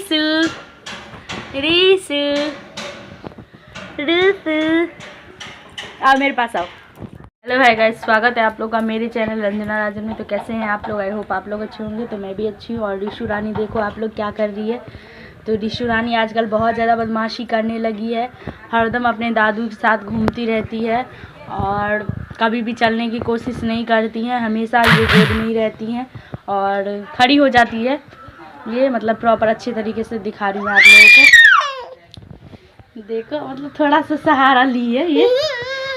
Reissue reissue reissue आओ मेरे पास आओ। हेलो हाय गाइस, स्वागत है आप लोग का मेरे चैनल रंजना राजन में। तो कैसे हैं आप लोग? आई होप आप लोग अच्छे होंगे। तो मैं भी अच्छी हूँ। और रिशु रानी देखो आप लोग क्या कर रही है। तो रिशु रानी आजकल बहुत ज़्यादा बदमाशी करने लगी है। हरदम अपने दादू के साथ घूमती रहती है और कभी भी चलने की कोशिश नहीं करती हैं। हमेशा ये गोद में ही रहती हैं और खड़ी हो जाती है। ये मतलब प्रॉपर अच्छे तरीके से दिखा रही हूँ आप लोगों को। देखो मतलब थोड़ा सा सहारा ली है।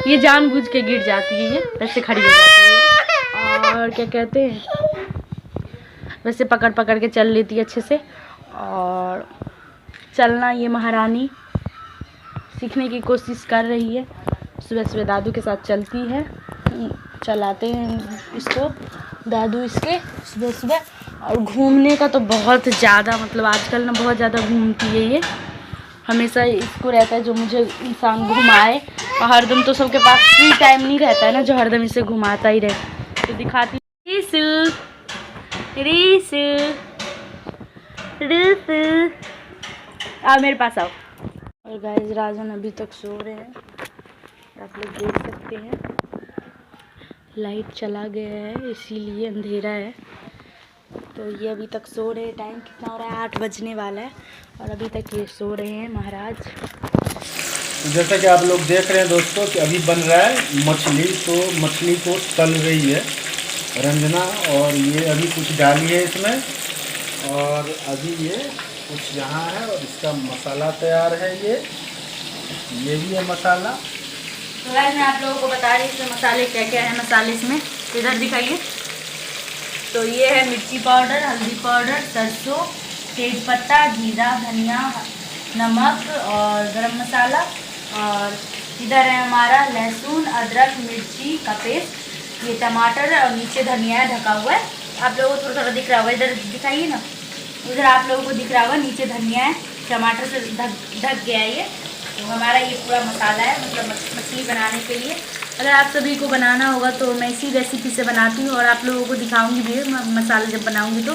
ये जानबूझ के गिर जाती है। ये वैसे खड़ी हो जाती है और क्या कहते हैं, वैसे पकड़ पकड़ के चल लेती है अच्छे से। और चलना ये महारानी सीखने की कोशिश कर रही है। सुबह सुबह दादू के साथ चलती है, चलाते हैं इसको दादू इसके सुबह सुबह। और घूमने का तो बहुत ज़्यादा मतलब आजकल ना बहुत ज़्यादा घूमती है ये। हमेशा इसको रहता है जो मुझे इंसान घुमाए। और हरदम तो सबके पास फ्री टाइम नहीं रहता है ना, जो हरदम इसे घुमाता ही रहे। तो दिखाती रीसू रीसू रीसू आओ मेरे पास आओ। और गाइस राजन अभी तक सो रहे हैं, आप लोग देख सकते हैं। लाइट चला गया है इसीलिए अंधेरा है। तो ये अभी तक सो रहे हैं। टाइम कितना हो रहा है? 8 बजने वाला है और अभी तक ये सो रहे हैं महाराज। तो जैसा कि आप लोग देख रहे हैं दोस्तों कि अभी बन रहा है मछली। तो मछली को तल रही है रंजना, और ये अभी कुछ डाली है इसमें। और अभी ये कुछ यहाँ है और इसका मसाला तैयार है। ये भी है मसाला। तो गाइस मैं आप लोगों को बता रही हूँ इसमें मसाले क्या क्या है। मसाले इसमें इधर दिखाइए। तो ये है मिर्ची पाउडर, हल्दी पाउडर, सरसों, तेज़पत्ता, जीरा, धनिया, नमक और गरम मसाला। और इधर है हमारा लहसुन, अदरक, मिर्ची का पेस्ट, ये टमाटर और नीचे धनिया ढका हुआ है। आप लोगों को थोड़ा थोड़ा दिख रहा होगा, इधर दिखाइए ना, उधर आप लोगों को दिख रहा होगा नीचे धनिया है, टमाटर से ढक गया है ये। तो हमारा ये पूरा मसाला है मतलब मछली बनाने के लिए। अगर आप सभी को बनाना होगा तो मैं इसी रेसिपी से बनाती हूँ और आप लोगों को दिखाऊंगी भी मसाला जब बनाऊंगी तो।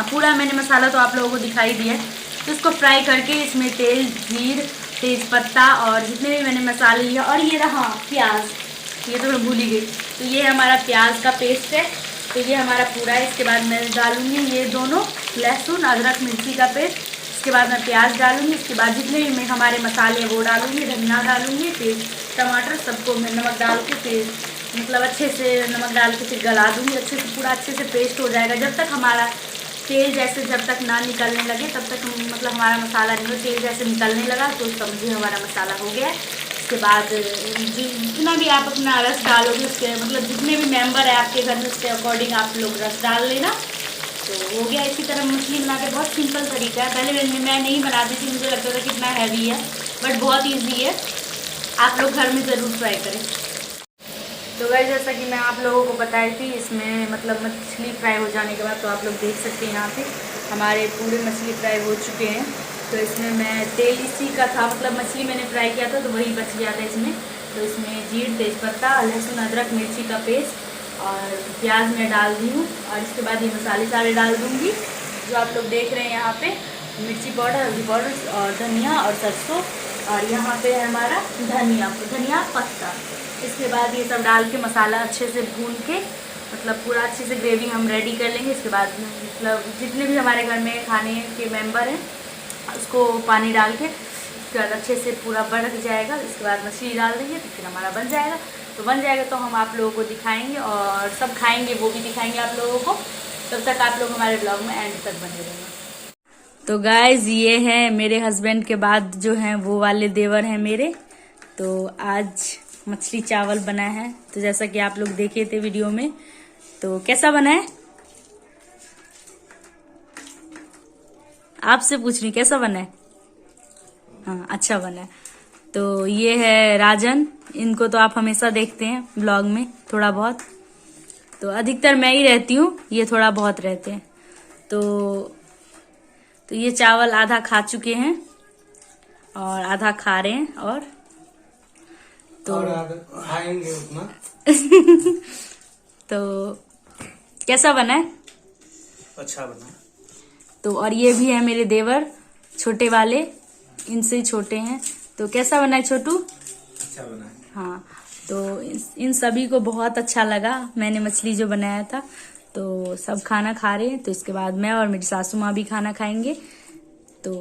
पूरा मैंने मसाला तो आप लोगों को दिखाई दिया है। तो इसको फ्राई करके इसमें तेल, जीर, तेज़पत्ता और जितने भी मैंने मसाले लिए, और ये रहा प्याज, ये तो मैं भूल ही गई। तो ये हमारा प्याज का पेस्ट है। तो ये हमारा पूरा है। इसके बाद मैं डालूँगी ये दोनों लहसुन, अदरक, मिर्ची का पेस्ट। इसके बाद मैं प्याज डालूँगी। इसके बाद जितने भी मैं हमारे मसाले हैं वो डालूँगी, धनिया डालूँगी, फिर टमाटर, सबको मैं नमक डाल के फिर मतलब अच्छे से नमक डाल के फिर गला दूँगी अच्छे से। पूरा अच्छे से पेस्ट हो जाएगा जब तक हमारा तेल जैसे जब तक ना निकलने लगे तब तक मतलब हमारा मसाला नहीं हो। तेल जैसे निकलने लगा तो समझिए हमारा मसाला हो गया है। उसके बाद जितना भी आप अपना रस डालोगे उसके मतलब जितने भी मेंबर है आपके घर में उसके अकॉर्डिंग आप लोग रस डाल लेना। तो हो गया। इसी तरह मछली बनाने का बहुत सिंपल तरीका है। पहले मैं नहीं बनाती थी, मुझे लगता था कितना हैवी है, बट बहुत ईजी है। आप लोग घर में ज़रूर ट्राई करें। तो वह जैसा कि मैं आप लोगों को बताई थी, इसमें मतलब मछली फ्राई हो जाने के बाद तो आप लोग देख सकते हैं यहाँ पे हमारे पूरे मछली फ्राई हो चुके हैं। तो इसमें मैं तेल इसी का था, मतलब मछली मैंने फ्राई किया था तो वही बच गया था इसमें। तो इसमें जीर, तेज़पत्ता, लहसुन, अदरक, मिर्ची का पेस्ट और प्याज मैं डाल दी हूँ। और इसके बाद ये मसाले सारे डाल दूँगी जो आप लोग देख रहे हैं यहाँ पे, मिर्ची पाउडर, हल्दी पाउडर और धनिया और सरसों। और यहाँ पे है हमारा धनिया पत्ता। इसके बाद ये सब डाल के मसाला अच्छे से भून के मतलब पूरा अच्छे से ग्रेवी हम रेडी कर लेंगे। इसके बाद मतलब जितने भी हमारे घर में खाने के मेंबर हैं उसको पानी डाल के उसके बाद अच्छे से पूरा बढ़ जाएगा। इसके बाद मछली डाल देंगे तो फिर हमारा बन जाएगा। तो बन जाएगा तो हम आप लोगों को दिखाएंगे और सब खाएंगे वो भी दिखाएंगे आप लोगों को। तब तक आप लोग हमारे ब्लॉग में एंड तक बने रहेंगे। तो गाइज ये है मेरे हस्बैंड के बाद जो हैं वो वाले देवर हैं मेरे। तो आज मछली चावल बना है। तो जैसा कि आप लोग देखे थे वीडियो में, तो कैसा बना है? आपसे पूछ रही कैसा बना है? हाँ अच्छा बना है। तो ये है राजन, इनको तो आप हमेशा देखते हैं ब्लॉग में थोड़ा बहुत। तो अधिकतर मैं ही रहती हूँ, ये थोड़ा बहुत रहते हैं। तो ये चावल आधा खा चुके हैं और आधा खा रहे हैं और तो खाएंगे उतना। तो कैसा बना है? अच्छा बना। तो और ये भी है मेरे देवर छोटे वाले, इनसे छोटे हैं। तो कैसा बना है छोटू? अच्छा बना है। हाँ, तो इन सभी को बहुत अच्छा लगा मैंने मछली जो बनाया था। तो सब खाना खा रहे हैं, तो इसके बाद मैं और मेरी सासू माँ भी खाना खाएंगे। तो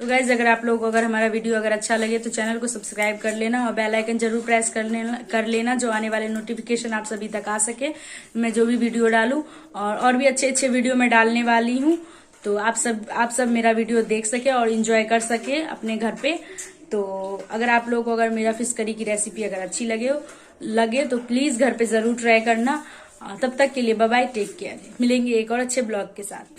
गाइज, अगर आप लोगों को अगर हमारा वीडियो अगर अच्छा लगे तो चैनल को सब्सक्राइब कर लेना और बेल आइकन जरूर प्रेस कर लेना, जो आने वाले नोटिफिकेशन आप सभी तक आ सके, मैं जो भी वीडियो डालूं। और भी अच्छे अच्छे वीडियो मैं डालने वाली हूँ, तो आप सब मेरा वीडियो देख सके और इंजॉय कर सके अपने घर पे। तो अगर आप लोगों को अगर मेरा फिश करी की रेसिपी अगर अच्छी लगे तो प्लीज घर पे जरूर ट्राई करना। तब तक के लिए बाय बाय, टेक केयर। मिलेंगे एक और अच्छे ब्लॉग के साथ।